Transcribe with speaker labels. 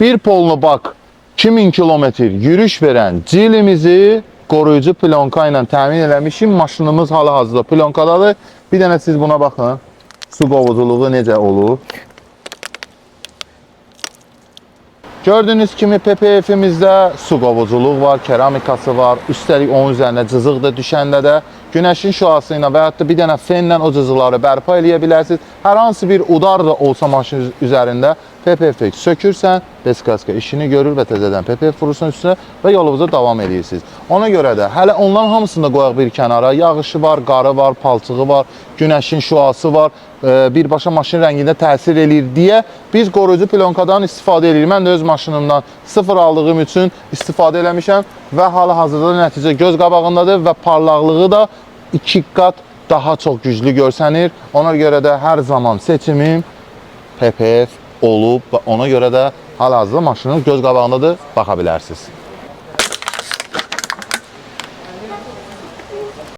Speaker 1: bir polnu bak 2000 kilometr yürüyüş verən cilimizi qoruyucu plyonka ilə təmin eləmişim. Maşınımız hal-hazırda plyonkadadır. Bir dənə siz buna baxın. Su qovuculuğu necə olur? Gördüyünüz kimi PPF-imizdə su qovuculuq var, keramikası var. Üstəlik onun üzərinə cızıq da düşəndə də günəşin şüası ilə və hətta bir dənə fenlə o cızıqları bərpa eləyə bilərsiniz. Hər hansı bir udar da olsa maşın üzərində PPF sökürsən, beskaska işini görür və təzədən PPF vurursun üstünə və yolunuza davam edirsiniz. Ona görə də hələ onların hamısını da qoyaq bir kənara. Yağışı var, qarı var, palçığı var, günəşin şüası var, birbaşa maşın rəngində təsir eləyir deyə biz qoruyucu plyonkadan istifadə edirik. Mən də öz maşınımdan sıfır aldığım üçün istifadə eləmişəm və hal-hazırda nəticə göz qabağındadır və parlaqlığı da 2 qat daha çox güclü görsənir. Ona görə də hər zaman seçimim PPF olub və ona görə də hal-hazırda maşının göz qabağındadır, baxa bilərsiniz.